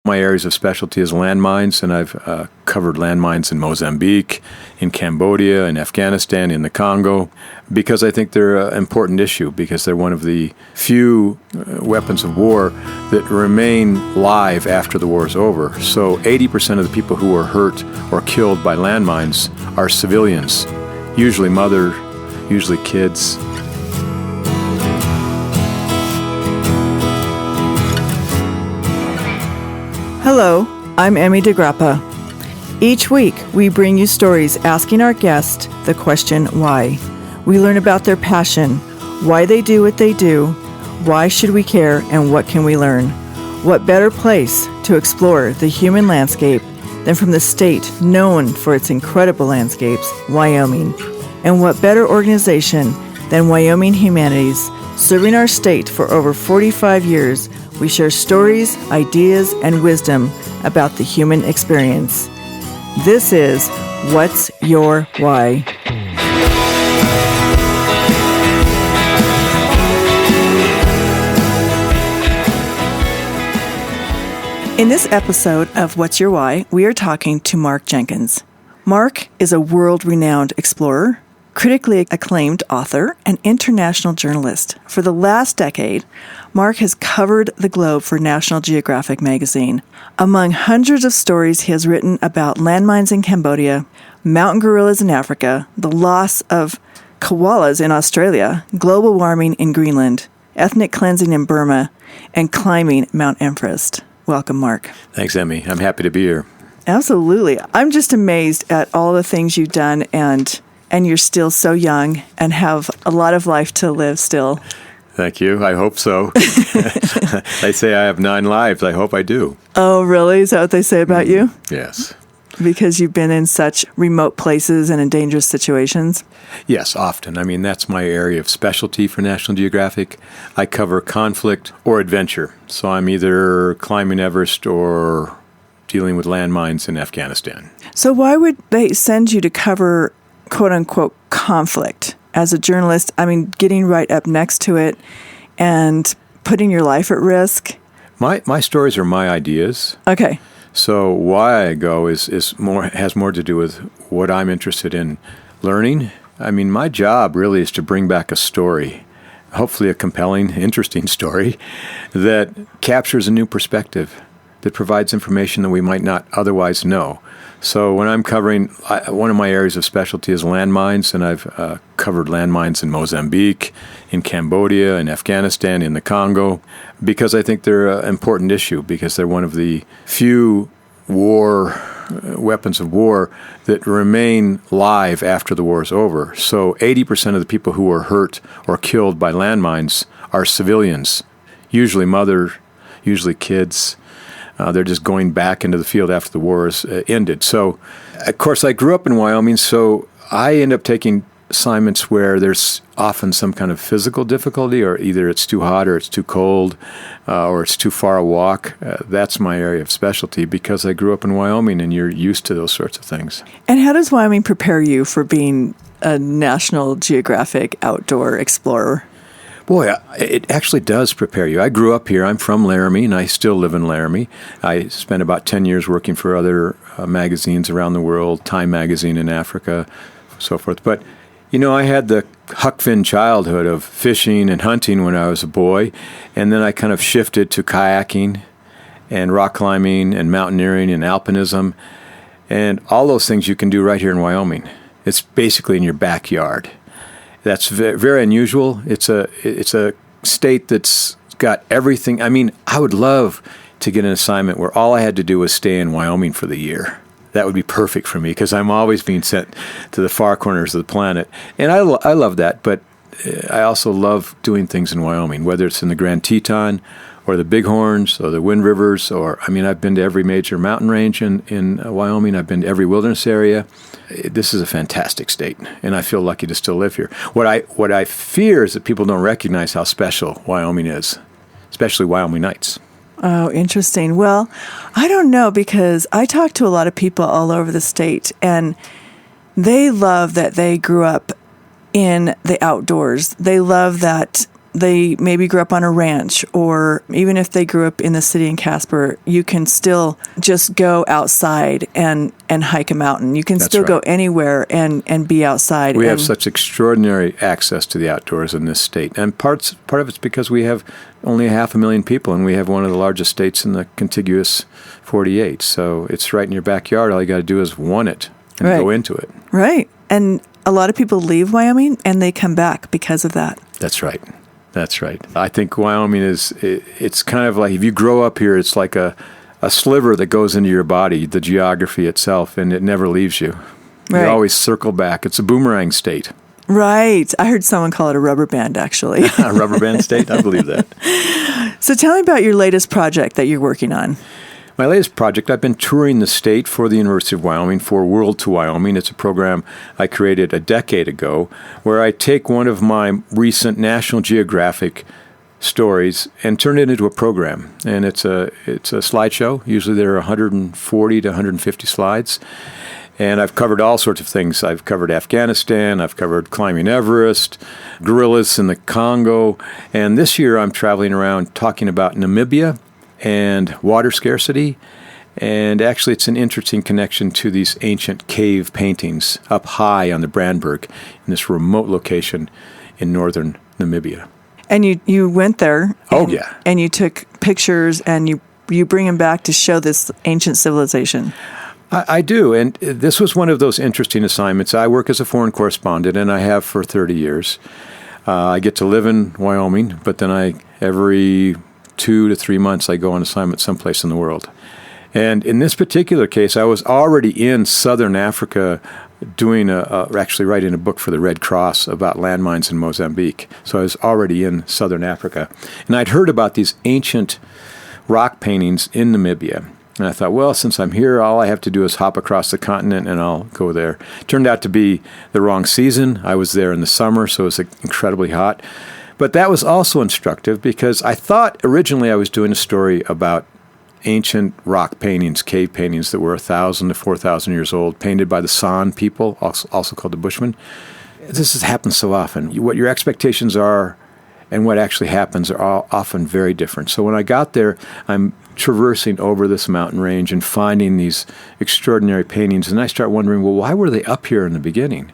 My areas of specialty is landmines, and I've covered landmines in Mozambique, in Cambodia, in Afghanistan, in the Congo, because I think they're an important issue, because they're one of the few weapons of war that remain live after the war is over. So 80% of the people who are hurt or killed by landmines are civilians, usually mother, usually kids. Hello, I'm Emmy DeGrappa. Each week, we bring you stories asking our guests the question, why? We learn about their passion, why they do what they do, why should we care, and what can we learn? What better place to explore the human landscape than from the state known for its incredible landscapes, Wyoming? And what better organization than Wyoming Humanities, serving our state for over 45 years, we share stories, ideas, and wisdom about the human experience. This is What's Your Why? In this episode of What's Your Why, we are talking to Mark Jenkins. Mark is a world-renowned explorer, critically acclaimed author, and international journalist. For the last decade, Mark has covered the globe for National Geographic magazine. Among hundreds of stories he has written about landmines in Cambodia, mountain gorillas in Africa, the loss of koalas in Australia, global warming in Greenland, ethnic cleansing in Burma, and climbing Mount Everest. Welcome, Mark. Thanks, Emmy. I'm happy to be here. Absolutely. I'm just amazed at all the things you've done, and you're still so young and have a lot of life to live still. Thank you. I hope so. They say I have 9 lives. I hope I do. Oh, really? Is that what they say about you? Yes. Because you've been in such remote places and in dangerous situations? Yes, often. I mean, that's my area of specialty for National Geographic. I cover conflict or adventure. So I'm either climbing Everest or dealing with landmines in Afghanistan. So why would they send you to cover quote-unquote conflict as a journalist? I mean, getting right up next to it and putting your life at risk? My stories are my ideas. Okay. So why I go has more to do with what I'm interested in learning. I mean, my job really is to bring back a story, hopefully a compelling, interesting story that captures a new perspective, that provides information that we might not otherwise know. So when I'm covering, one of my areas of specialty is landmines, and I've covered landmines in Mozambique, in Cambodia, in Afghanistan, in the Congo, because I think they're an important issue, because they're one of the few weapons of war that remain live after the war is over. So 80% of the people who are hurt or killed by landmines are civilians, usually mother, usually kids. They're just going back into the field after the war is ended. So, of course, I grew up in Wyoming, so I end up taking assignments where there's often some kind of physical difficulty, or either it's too hot or it's too cold or it's too far a walk. That's my area of specialty because I grew up in Wyoming, and you're used to those sorts of things. And how does Wyoming prepare you for being a National Geographic outdoor explorer? Boy, it actually does prepare you. I grew up here. I'm from Laramie, and I still live in Laramie. I spent about 10 years working for other magazines around the world, Time Magazine in Africa, so forth. But, you know, I had the Huck Finn childhood of fishing and hunting when I was a boy, and then I kind of shifted to kayaking and rock climbing and mountaineering and alpinism, and all those things you can do right here in Wyoming. It's basically in your backyard. That's very unusual. It's a state that's got everything. I mean, I would love to get an assignment where all I had to do was stay in Wyoming for the year. That would be perfect for me because I'm always being sent to the far corners of the planet. And I love that, but I also love doing things in Wyoming, whether it's in the Grand Teton or the Bighorns or the Wind Rivers, I've been to every major mountain range in Wyoming. I've been to every wilderness area. This is a fantastic state, and I feel lucky to still live here. What I fear is that people don't recognize how special Wyoming is, especially Wyoming nights. Oh, interesting. Well, I don't know, because I talk to a lot of people all over the state, and they love that they grew up in the outdoors. They love that they maybe grew up on a ranch, or even if they grew up in the city in Casper, you can still just go outside and hike a mountain. You can still go anywhere and be outside. We have such extraordinary access to the outdoors in this state. And part of it's because we have only 500,000 people, and we have one of the largest states in the contiguous 48. So it's right in your backyard. All you got to do is want it and go into it. Right. And a lot of people leave Wyoming and they come back because of that. That's right. That's right. I think Wyoming it's kind of like, if you grow up here, it's like a sliver that goes into your body, the geography itself, and it never leaves you. Right. You always circle back. It's a boomerang state. Right. I heard someone call it a rubber band, actually. A rubber band state? I believe that. So tell me about your latest project that you're working on. My latest project, I've been touring the state for the University of Wyoming for World to Wyoming. It's a program I created a decade ago where I take one of my recent National Geographic stories and turn it into a program. And it's a slideshow. Usually there are 140 to 150 slides. And I've covered all sorts of things. I've covered Afghanistan. I've covered climbing Everest, gorillas in the Congo. And this year I'm traveling around talking about Namibia and water scarcity. And actually it's an interesting connection to these ancient cave paintings up high on the Brandberg in this remote location in northern Namibia. And you went there. Oh, yeah. And you took pictures and you bring them back to show this ancient civilization. I do, and this was one of those interesting assignments. I work as a foreign correspondent, and I have for 30 years. I get to live in Wyoming, but then every 2 to 3 months, I go on assignment someplace in the world. And in this particular case, I was already in southern Africa doing actually writing a book for the Red Cross about landmines in Mozambique. So I was already in southern Africa. And I'd heard about these ancient rock paintings in Namibia. And I thought, well, since I'm here, all I have to do is hop across the continent and I'll go there. Turned out to be the wrong season. I was there in the summer, so it was incredibly hot. But that was also instructive because I thought originally I was doing a story about ancient rock paintings, cave paintings that were 1,000 to 4,000 years old, painted by the San people, also called the Bushmen. This has happened so often. What your expectations are and what actually happens are all often very different. So when I got there, I'm traversing over this mountain range and finding these extraordinary paintings, and I start wondering, well, why were they up here in the beginning?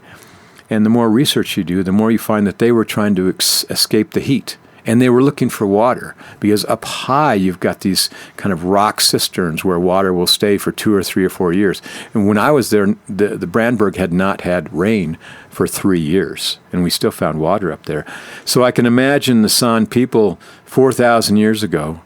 And the more research you do, the more you find that they were trying to escape the heat. And they were looking for water, because up high you've got these kind of rock cisterns where water will stay for 2 or 3 or 4 years. And when I was there, the Brandberg had not had rain for 3 years, and we still found water up there. So I can imagine the San people 4,000 years ago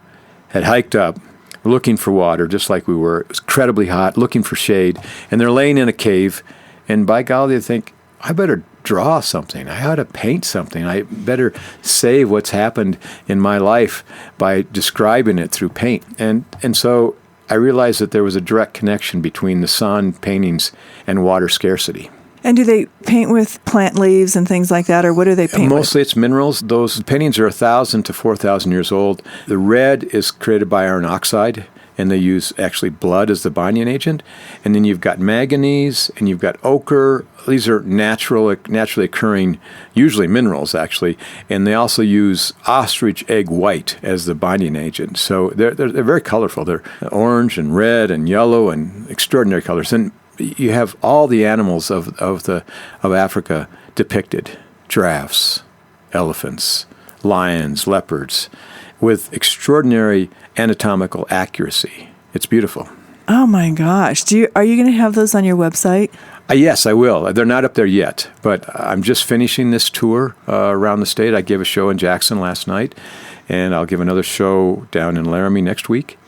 had hiked up looking for water, just like we were. It was incredibly hot, looking for shade, and they're laying in a cave, and by golly, they think, I better draw something. I ought to paint something. I better save what's happened in my life by describing it through paint. And so I realized that there was a direct connection between the San paintings and water scarcity. And do they paint with plant leaves and things like that, or what do they paint Mostly with? It's minerals. Those paintings are 1,000 to 4,000 years old. The red is created by iron oxide, and they use actually blood as the binding agent. And then you've got manganese, and you've got ochre. These are naturally occurring, usually minerals, actually. And they also use ostrich egg white as the binding agent. So they're very colorful. They're orange and red and yellow and extraordinary colors. And you have all the animals of Africa depicted: giraffes, elephants, lions, leopards, with extraordinary anatomical accuracy. It's beautiful. Oh my gosh! Are you going to have those on your website? Yes, I will. They're not up there yet, but I'm just finishing this tour around the state. I gave a show in Jackson last night, and I'll give another show down in Laramie next week.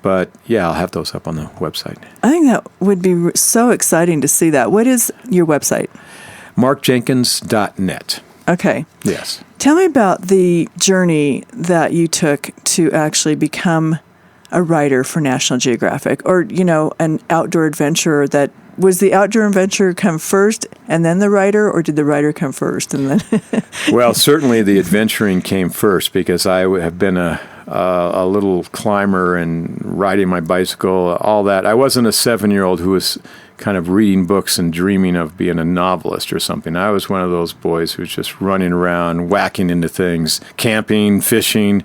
But yeah, I'll have those up on the website. I think that would be so exciting to see that. What is your website? markjenkins.net. Okay. Yes. Tell me about the journey that you took to actually become a writer for National Geographic, or, an outdoor adventurer. Was the outdoor adventure come first and then the writer, or did the writer come first and then? Well, certainly the adventuring came first, because I have been a little climber and riding my bicycle, all that. I wasn't a 7-year-old who was kind of reading books and dreaming of being a novelist or something. I was one of those boys who was just running around, whacking into things, camping, fishing.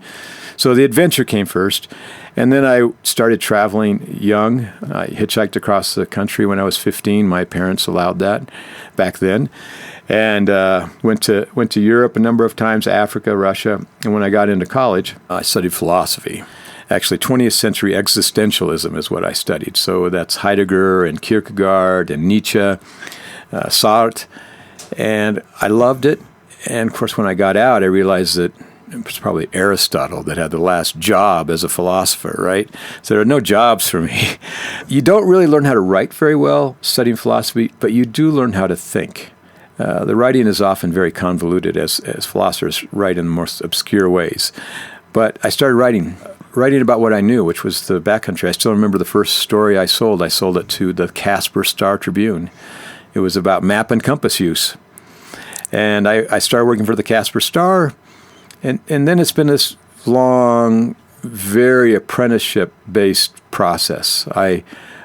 So the adventure came first. And then I started traveling young. I hitchhiked across the country when I was 15. My parents allowed that back then. And went to Europe a number of times, Africa, Russia. And when I got into college, I studied philosophy. Actually, 20th century existentialism is what I studied. So that's Heidegger and Kierkegaard and Nietzsche, Sartre. And I loved it. And, of course, when I got out, I realized that it was probably Aristotle that had the last job as a philosopher, right? So there are no jobs for me. You don't really learn how to write very well studying philosophy, but you do learn how to think. The writing is often very convoluted, as philosophers write in the most obscure ways. But I started writing about what I knew, which was the backcountry. I still remember the first story I sold. I sold it to the Casper Star Tribune. It was about map and compass use. And I started working for the Casper Star, and then it's been this long, very apprenticeship-based process.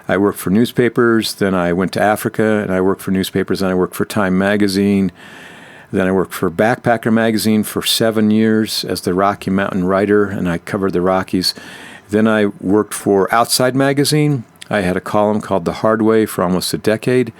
I worked for newspapers, then I went to Africa, and I worked for newspapers, and I worked for Time magazine. Then I worked for Backpacker magazine for 7 years as the Rocky Mountain writer, and I covered the Rockies. Then I worked for Outside magazine. I had a column called The Hard Way for almost a decade,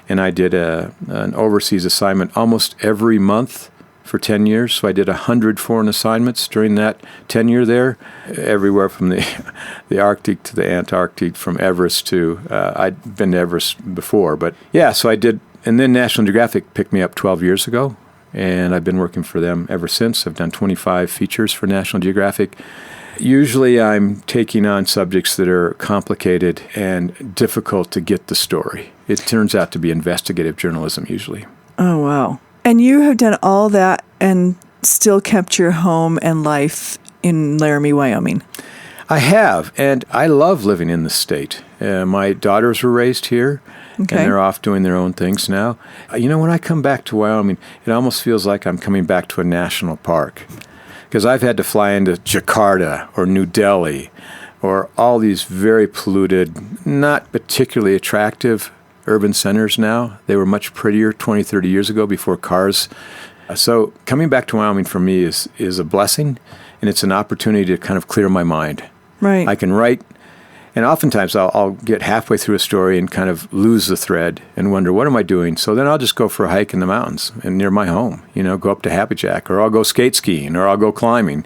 and I did an overseas assignment almost every month for 10 years. So I did 100 foreign assignments during that tenure there, everywhere from the Arctic to the Antarctic, from Everest to, I'd been to Everest before, but yeah, so I did. And then National Geographic picked me up 12 years ago, and I've been working for them ever since. I've done 25 features for National Geographic. Usually I'm taking on subjects that are complicated and difficult to get the story. It turns out to be investigative journalism usually. Oh, wow. And you have done all that and still kept your home and life in Laramie, Wyoming. I have, and I love living in the state. My daughters were raised here. Okay. And they're off doing their own things now. When I come back to Wyoming, it almost feels like I'm coming back to a national park. Because I've had to fly into Jakarta or New Delhi or all these very polluted, not particularly attractive urban centers now. They were much prettier 20, 30 years ago before cars. So coming back to Wyoming for me is a blessing, and it's an opportunity to kind of clear my mind. Right. I can write. And oftentimes I'll get halfway through a story and kind of lose the thread and wonder, what am I doing? So then I'll just go for a hike in the mountains and near my home, go up to Happy Jack, or I'll go skate skiing, or I'll go climbing.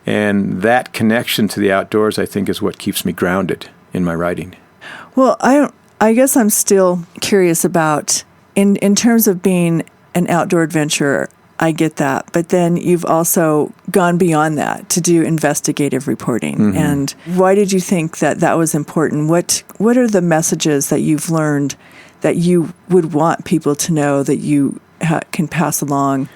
And that connection to the outdoors, I think, is what keeps me grounded in my writing. Well, I guess I'm still curious about, in terms of being an outdoor adventurer, I get that. But then you've also gone beyond that to do investigative reporting. Mm-hmm. And why did you think that was important? What are the messages that you've learned that you would want people to know that you can pass along?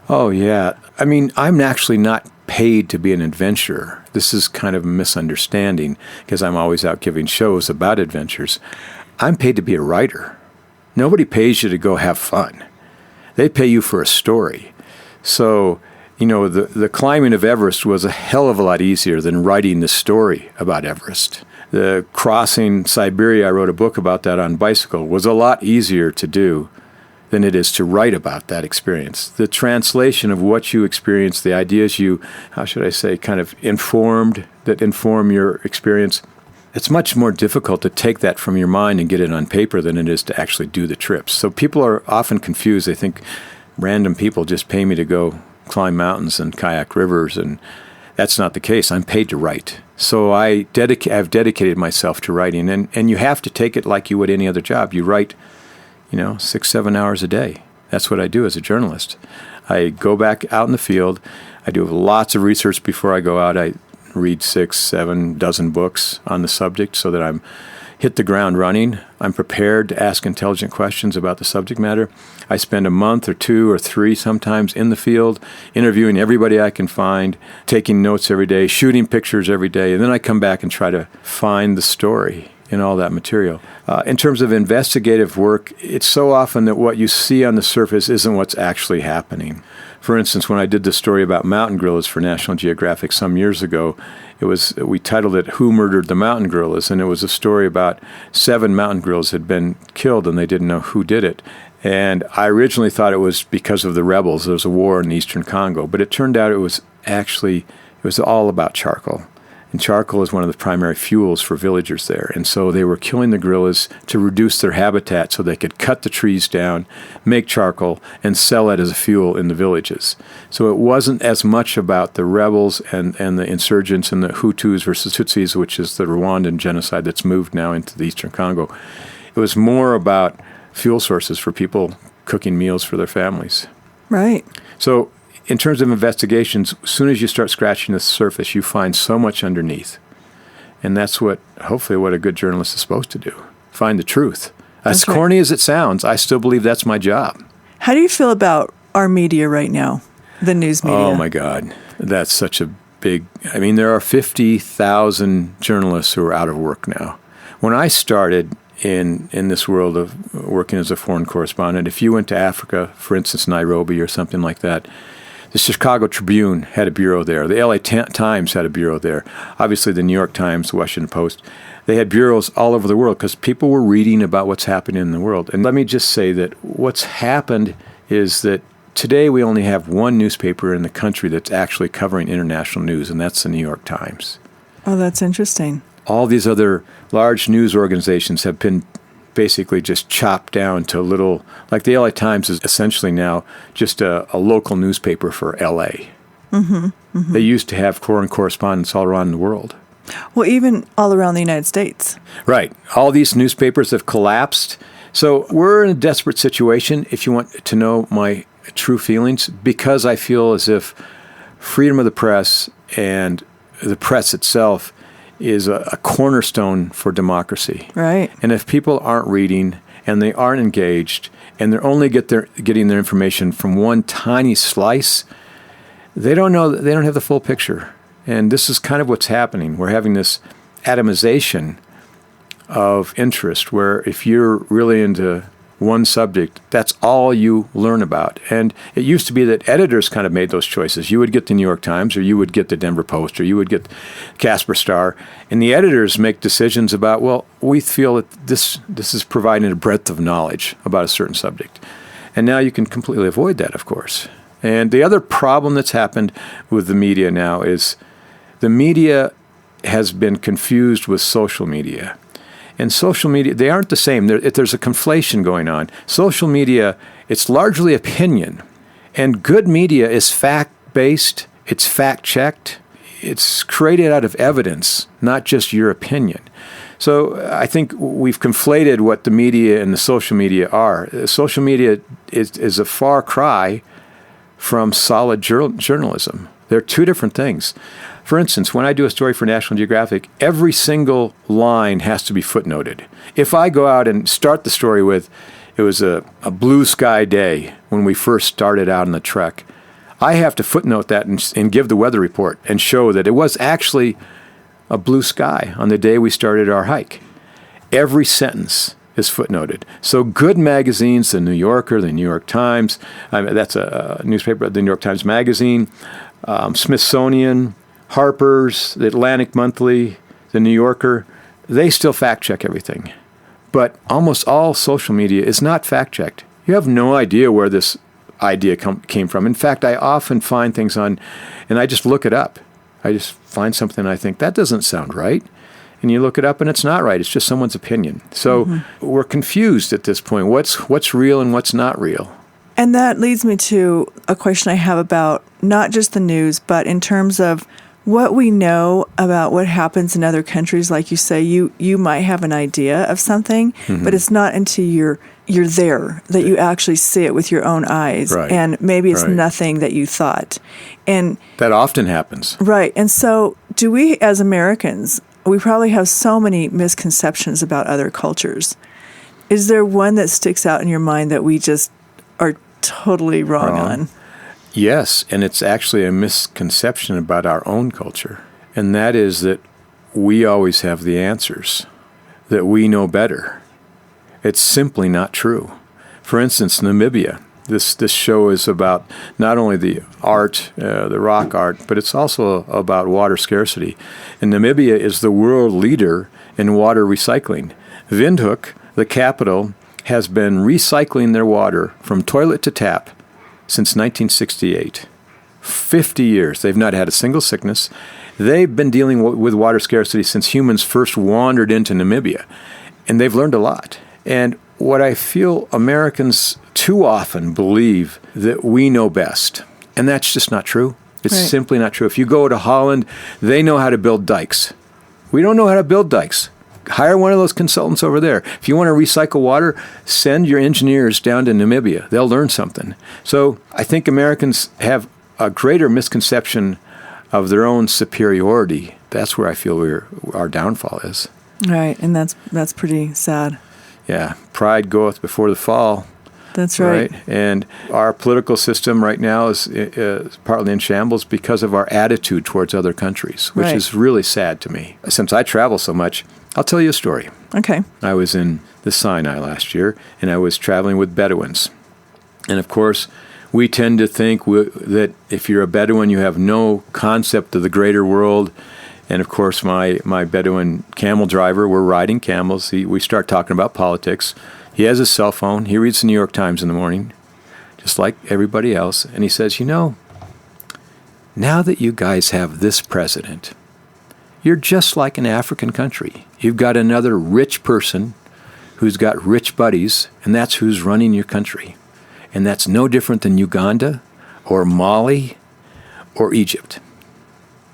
Oh, yeah. I mean, I'm actually not paid to be an adventurer. This is kind of a misunderstanding because I'm always out giving shows about adventures. I'm paid to be a writer. Nobody pays you to go have fun. They pay you for a story. So, the climbing of Everest was a hell of a lot easier than writing the story about Everest. The crossing Siberia, I wrote a book about that on bicycle, was a lot easier to do than it is to write about that experience. The translation of what you experienced, the ideas you, kind of informed, that inform your experience, it's much more difficult to take that from your mind and get it on paper than it is to actually do the trips. So people are often confused. They think random people just pay me to go climb mountains and kayak rivers, and that's not the case. I'm paid to write. So I've dedicated myself to writing, and you have to take it like you would any other job. You write, 6-7 hours a day. That's what I do as a journalist. I go back out in the field. I do lots of research before I go out. I read 6-7 dozen books on the subject so that I'm hit the ground running. I'm prepared to ask intelligent questions about the subject matter. I spend a month or 2 or 3 sometimes in the field, interviewing everybody I can find, taking notes every day, shooting pictures every day, and then I come back and try to find the story in all that material. In terms of investigative work, it's so often that what you see on the surface isn't what's actually happening. For instance, when I did the story about mountain gorillas for National Geographic some years ago, we titled it "Who Murdered the Mountain Gorillas?" And it was a story about 7 mountain gorillas had been killed, and they didn't know who did it. And I originally thought it was because of the rebels. There was a war in eastern Congo, but it turned out it was all about charcoal. And charcoal is one of the primary fuels for villagers there. And so they were killing the gorillas to reduce their habitat so they could cut the trees down, make charcoal, and sell it as a fuel in the villages. So it wasn't as much about the rebels and the insurgents and the Hutus versus Tutsis, which is the Rwandan genocide that's moved now into the eastern Congo. It was more about fuel sources for people cooking meals for their families. Right. So in terms of investigations, as soon as you start scratching the surface, you find so much underneath. And that's hopefully what a good journalist is supposed to do, find the truth. As corny as it sounds, I still believe that's my job. How do you feel about our media right now, the news media? Oh, my God. That's such a there are 50,000 journalists who are out of work now. When I started in this world of working as a foreign correspondent, if you went to Africa, for instance, Nairobi or something like that, the Chicago Tribune had a bureau there. The LA Times had a bureau there. Obviously, the New York Times, the Washington Post, they had bureaus all over the world because people were reading about what's happening in the world. And let me just say that what's happened is that today we only have one newspaper in the country that's actually covering international news, and that's the New York Times. Oh, that's interesting. All these other large news organizations have been basically just chopped down to little, like the LA Times is essentially now just a local newspaper for LA. Mm-hmm, mm-hmm. They used to have foreign correspondents all around the world. Well, even all around the United States. Right. All these newspapers have collapsed. So we're in a desperate situation, if you want to know my true feelings, because I feel as if freedom of the press and the press itself is a cornerstone for democracy. Right. And if people aren't reading and they aren't engaged and they're only getting their information from one tiny slice, they don't have the full picture. And this is kind of what's happening. We're having this atomization of interest where if you're really into one subject, that's all you learn about. And it used to be that editors kind of made those choices. You would get the New York Times, or you would get the Denver Post, or you would get Casper Star. And the editors make decisions about, well, we feel that this is providing a breadth of knowledge about a certain subject. And now you can completely avoid that, of course. And the other problem that's happened with the media now is the media has been confused with social media. And social media, they aren't the same. There's a conflation going on. Social media, it's largely opinion. And good media is fact-based, it's fact-checked, it's created out of evidence, not just your opinion. So I think we've conflated what the media and the social media are. Social media is a far cry from solid journalism. They're two different things. For instance, when I do a story for National Geographic, every single line has to be footnoted. If I go out and start the story with, it was a blue sky day when we first started out on the trek, I have to footnote that and give the weather report and show that it was actually a blue sky on the day we started our hike. Every sentence is footnoted. So good magazines, the New Yorker, the New York Times, that's a newspaper, the New York Times Magazine, Smithsonian, Harper's, the Atlantic Monthly, the New Yorker, they still fact-check everything. But almost all social media is not fact-checked. You have no idea where this idea came from. In fact, I often find things and I just look it up. I just find something and I think, that doesn't sound right. And you look it up and it's not right. It's just someone's opinion. So we're confused at this point. What's real and what's not real? And that leads me to a question I have about not just the news, but in terms of what we know about what happens in other countries. Like you say, you might have an idea of something, but it's not until you're there that you actually see it with your own eyes. Right. And maybe it's nothing that you thought. And that often happens. Right. And so do we, as Americans, we probably have so many misconceptions about other cultures. Is there one that sticks out in your mind that we just are totally wrong on? Yes, and it's actually a misconception about our own culture, and that is that we always have the answers, that we know better. It's simply not true. For instance, Namibia. This show is about not only the art, the rock art, but it's also about water scarcity. And Namibia is the world leader in water recycling. Windhoek, the capital, has been recycling their water from toilet to tap since 1968. 50 years. They've not had a single sickness. They've been dealing with water scarcity since humans first wandered into Namibia. And they've learned a lot. And what I feel Americans too often believe that we know best. And that's just not true. It's simply not true. If you go to Holland, they know how to build dikes. We don't know how to build dikes. Hire one of those consultants over there. If you want to recycle water, send your engineers down to Namibia. They'll learn something. So I think Americans have a greater misconception of their own superiority. That's where I feel our downfall is. Right, and that's pretty sad. Yeah, pride goeth before the fall. That's right. And our political system right now is partly in shambles because of our attitude towards other countries, which is really sad to me. Since I travel so much, I'll tell you a story. Okay. I was in the Sinai last year, and I was traveling with Bedouins. And of course, we tend to think that if you're a Bedouin, you have no concept of the greater world. And of course, my Bedouin camel driver, we're riding camels. We start talking about politics. He has his cell phone. He reads the New York Times in the morning, just like everybody else. And he says, now that you guys have this president, you're just like an African country. You've got another rich person who's got rich buddies, and that's who's running your country. And that's no different than Uganda or Mali or Egypt.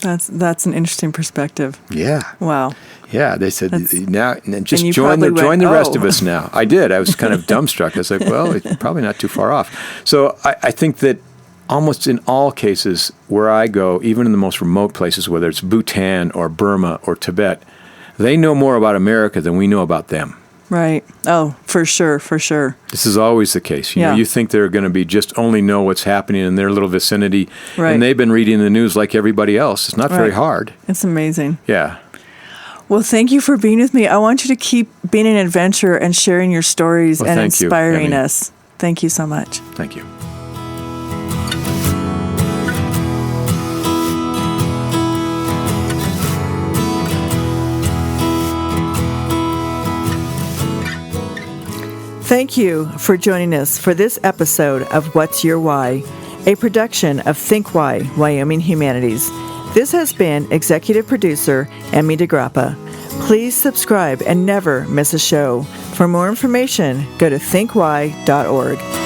That's an interesting perspective. Yeah. Wow. Yeah, they said, now just join the rest of us now. I did. I was kind of dumbstruck. I was like, well, it's probably not too far off. So I think that almost in all cases where I go, even in the most remote places, whether it's Bhutan or Burma or Tibet, they know more about America than we know about them. Right. Oh, for sure, for sure. This is always the case. You know, you think they're going to be just only know what's happening in their little vicinity, and they've been reading the news like everybody else. It's not very hard. It's amazing. Yeah. Well, thank you for being with me. I want you to keep being an adventurer and sharing your stories and inspiring us. Thank you so much. Thank you. Thank you for joining us for this episode of What's Your Why, a production of Think Why, Wyoming Humanities. This has been executive producer Emmy DeGrappa. Please subscribe and never miss a show. For more information, go to thinkwhy.org.